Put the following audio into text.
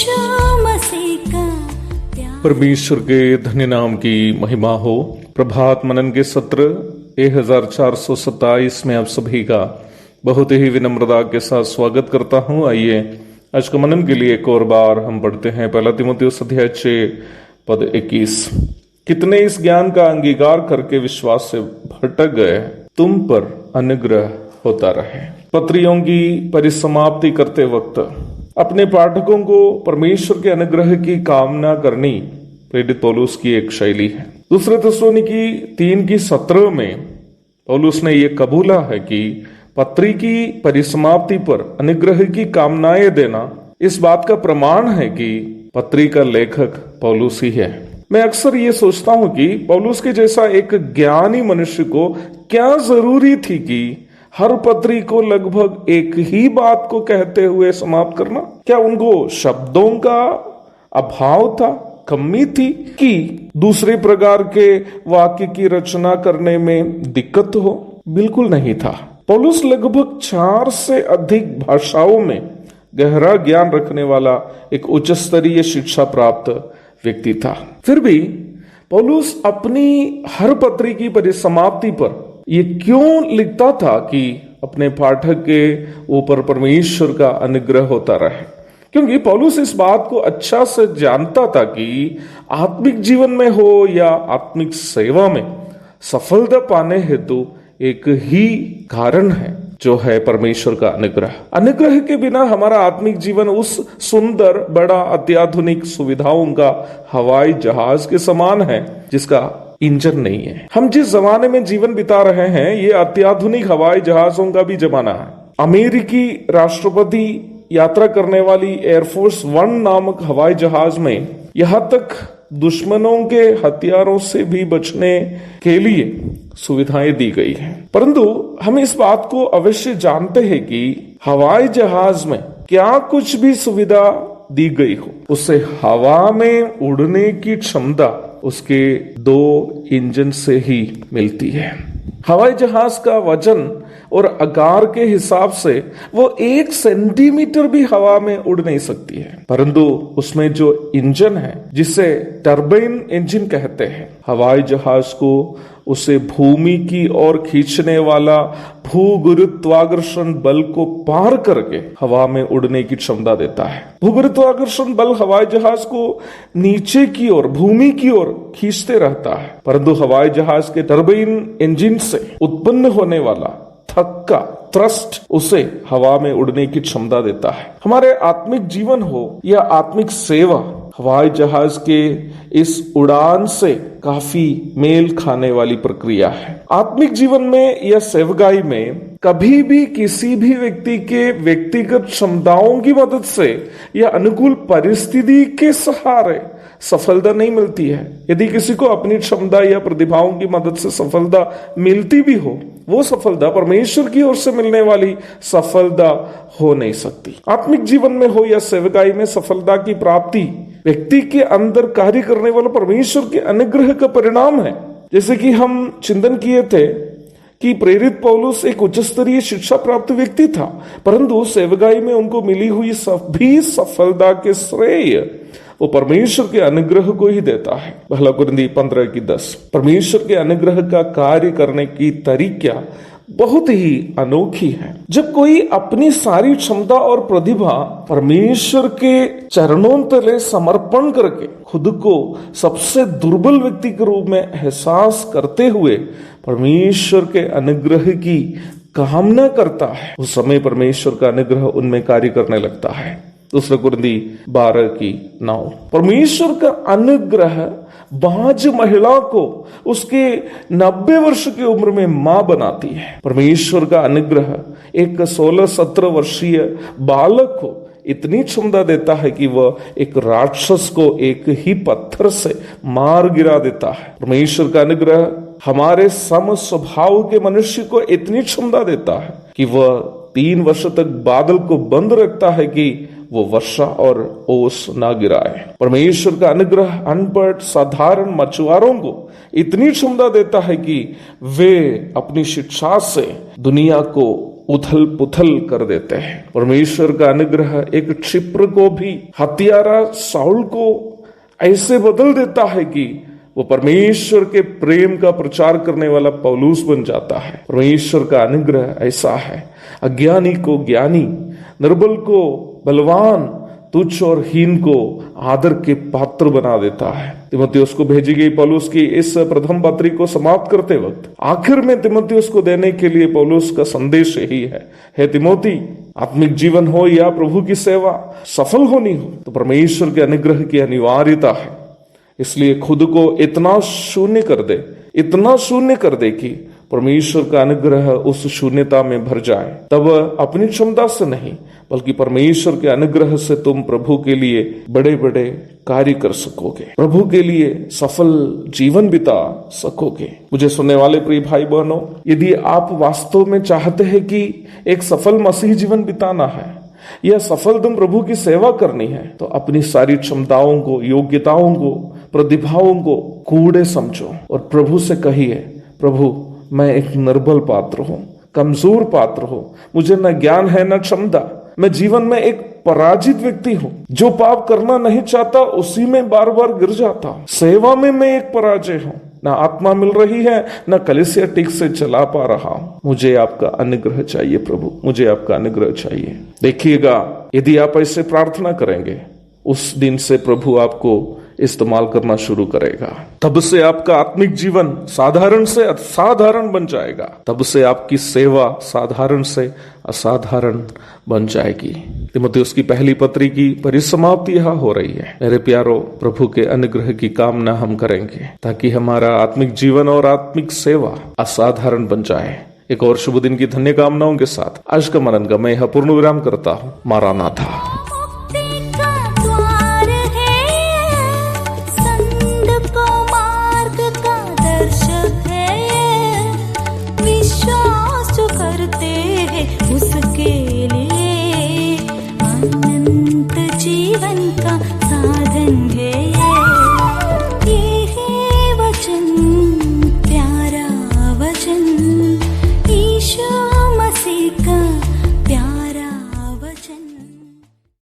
यीशु मसीह का प्यार। परमेश्वर के धन्य नाम की महिमा हो। प्रभात मनन के सत्र 1427 में आप सभी का बहुत ही विनम्रता के साथ स्वागत करता हूं। आइए आज का मनन के लिए एक और बार हम पढ़ते हैं पहला तीमुथियुस अध्याय 6 पद 21। कितने इस ज्ञान का अंगीकार करके विश्वास से भटक गए, तुम पर अनुग्रह होता रहे। पत्रियों की परिसमाप्ति करते वक्त अपने पाठकों को परमेश्वर के अनुग्रह की कामना करनी प्रेरित पौलुस की एक शैली है। दूसरे थिस्सलुनीकी 3:17 में पौलुस ने यह कबूला है कि पत्री की परिसमाप्ति पर अनुग्रह की कामनाएं देना इस बात का प्रमाण है कि पत्री का लेखक पौलुस ही है। मैं अक्सर ये सोचता हूं कि पौलुस के जैसा एक ज्ञानी मनुष्य को क्या जरूरी थी कि हर पत्री को लगभग एक ही बात को कहते हुए समाप्त करना। क्या उनको शब्दों का अभाव था, कमी थी, कि दूसरे प्रकार के वाक्य की रचना करने में दिक्कत हो? बिल्कुल नहीं था। पौलुस लगभग 4 से अधिक भाषाओं में गहरा ज्ञान रखने वाला एक उच्च स्तरीय शिक्षा प्राप्त व्यक्ति था। फिर भी पौलुस अपनी हर पत्री की परिसमाप्ति पर ये क्यों लिखता था कि अपने पाठक के ऊपर परमेश्वर का अनुग्रह होता रहे? क्योंकि पौलुस इस बात को अच्छा से जानता था कि आत्मिक जीवन में हो या आत्मिक सेवा में सफलता पाने हेतु एक ही कारण है, जो है परमेश्वर का अनुग्रह। अनुग्रह के बिना हमारा आत्मिक जीवन उस सुंदर बड़ा अत्याधुनिक सुविधाओं का हवाई जहाज के समान है जिसका इंजन नहीं है। हम जिस जमाने में जीवन बिता रहे हैं, ये अत्याधुनिक हवाई जहाजों का भी जमाना है। अमेरिकी राष्ट्रपति यात्रा करने वाली एयरफोर्स 1 नामक हवाई जहाज में यहां तक दुश्मनों के हथियारों से भी बचने के लिए सुविधाएं दी गई हैं। परंतु हम इस बात को अवश्य जानते हैं कि हवाई जहाज में क्या कुछ भी सुविधा दी गई हो, उससे हवा में उड़ने की क्षमता उसके 2 इंजन से ही मिलती है। हवाई जहाज का वजन और आकार के हिसाब से वो 1 सेंटीमीटर भी हवा में उड़ नहीं सकती है, परंतु उसमें जो इंजन है, जिसे टर्बाइन इंजन कहते हैं, हवाई जहाज को उसे भूमि की ओर खींचने वाला भूगुरुत्वाकर्षण बल को पार करके हवा में उड़ने की क्षमता देता है। भूगुरुत्वाकर्षण बल हवाई जहाज को नीचे की ओर, भूमि की ओर खींचते रहता है, परंतु हवाई जहाज के टर्बाइन इंजन से उत्पन्न होने वाला धक्का, थ्रस्ट, उसे हवा में उड़ने की क्षमता देता है। हमारे आत्मिक जीवन हो या आत्मिक सेवा, हवाई जहाज के इस उड़ान से काफी मेल खाने वाली प्रक्रिया है। आत्मिक जीवन में या सेवकाई में कभी भी किसी भी व्यक्ति के व्यक्तिगत क्षमताओं की मदद से या अनुकूल परिस्थिति के सहारे सफलता नहीं मिलती है। यदि किसी को अपनी क्षमता या प्रतिभाओं की मदद से सफलता मिलती भी हो, वो सफलता परमेश्वर की ओर से मिलने वाली सफलता हो नहीं सकती। आत्मिक जीवन में हो या सेवकाई में सफलता की प्राप्ति व्यक्ति के अंदर कार्य करने वाला परमेश्वर के अनुग्रह का परिणाम है। जैसे कि हम चिंतन किए थे कि प्रेरित पौलुस एक उच्च स्तरीय शिक्षा प्राप्त व्यक्ति था, परंतु सेवकाई में उनको मिली हुई सभी सफलता के श्रेय वो परमेश्वर के अनुग्रह को ही देता है। पहला कुरिन्थी 15:10। परमेश्वर के अनुग्रह का कार्य करने की तरीका बहुत ही अनोखी है। जब कोई अपनी सारी क्षमता और प्रतिभा परमेश्वर के चरणों तले समर्पण करके खुद को सबसे दुर्बल व्यक्ति के रूप में एहसास करते हुए परमेश्वर के अनुग्रह की कामना करता है, उस समय परमेश्वर का अनुग्रह उनमें कार्य करने लगता है। दूसरा कुरिन्थी 12:9। परमेश्वर का अनुग्रह बाज महिला को उसके 90 वर्ष की उम्र में मां बनाती है। परमेश्वर का अनुग्रह एक 16-17 वर्षीय बालक को इतनी क्षमता देता है कि वह एक राक्षस को एक ही पत्थर से मार गिरा देता है। परमेश्वर का अनुग्रह हमारे सम स्वभाव के मनुष्य को इतनी क्षमता देता है कि वह 3 वर्ष तक बादल को बंद रखता है कि वो वर्षा और ओस ना गिराए। परमेश्वर का अनुग्रह अनपढ़ साधारण मछुआरों को इतनी क्षमता देता है कि वे अपनी शिक्षा से दुनिया को उथल पुथल कर देते हैं। परमेश्वर का अनुग्रह एक क्षिप्र को भी, हत्यारा साउल को ऐसे बदल देता है कि वो परमेश्वर के प्रेम का प्रचार करने वाला पौलुस बन जाता है। परमेश्वर का अनुग्रह ऐसा है, अज्ञानी को ज्ञानी, निर्बल को बलवान, तुच्छ और हीन को आदर के पात्र बना देता है। तीमुथियुस को भेजी गई पौलुस की इस प्रथम पत्री को समाप्त करते वक्त आखिर में तीमुथियुस को देने के लिए पौलुस का संदेश यही है, हे तीमुथी, आत्मिक जीवन हो या प्रभु की सेवा सफल होनी हो तो परमेश्वर के अनुग्रह की अनिवार्यता है। इसलिए खुद को इतना शून्य कर दे, इतना शून्य कर दे कि परमेश्वर का अनुग्रह उस शून्यता में भर जाए। तब अपनी क्षमता से नहीं बल्कि परमेश्वर के अनुग्रह से तुम प्रभु के लिए बड़े बड़े कार्य कर सकोगे, प्रभु के लिए सफल जीवन बिता सकोगे। मुझे सुनने वाले प्रिय भाई बहनों, यदि आप वास्तव में चाहते हैं कि एक सफल मसीह जीवन बिताना है या सफल तुम प्रभु की सेवा करनी है तो अपनी सारी क्षमताओं को, योग्यताओं को, प्रतिभाओं को कूड़े समझो और प्रभु से कहिए, प्रभु मैं एक निर्बल पात्र हूं, कमजोर पात्र हूं, मुझे न ज्ञान है न क्षमता, मैं जीवन में एक पराजित व्यक्ति हूं, जो पाप करना नहीं चाहता उसी में बार बार गिर जाता हूं, सेवा में मैं एक पराजय हूं, ना आत्मा मिल रही है, ना कलीसिया ठीक से चला पा रहा हूं, मुझे आपका अनुग्रह चाहिए प्रभु, मुझे आपका अनुग्रह चाहिए। देखिएगा, यदि आप ऐसे प्रार्थना करेंगे उस दिन से प्रभु आपको इस्तेमाल करना शुरू करेगा। तब से आपका आत्मिक जीवन साधारण से असाधारण बन जाएगा, तब से आपकी सेवा साधारण से असाधारण बन जाएगी। तीमुथियुस की पहली पत्री की परिसमाप्ति यह हो रही है। मेरे प्यारो, प्रभु के अनुग्रह की कामना हम करेंगे ताकि हमारा आत्मिक जीवन और आत्मिक सेवा असाधारण बन जाए। एक और शुभ दिन की धन्य कामनाओं के साथ आज का मनन का मैं यह पूर्ण विराम करता हूँ। मारानाथा। विश्वास जो करते हैं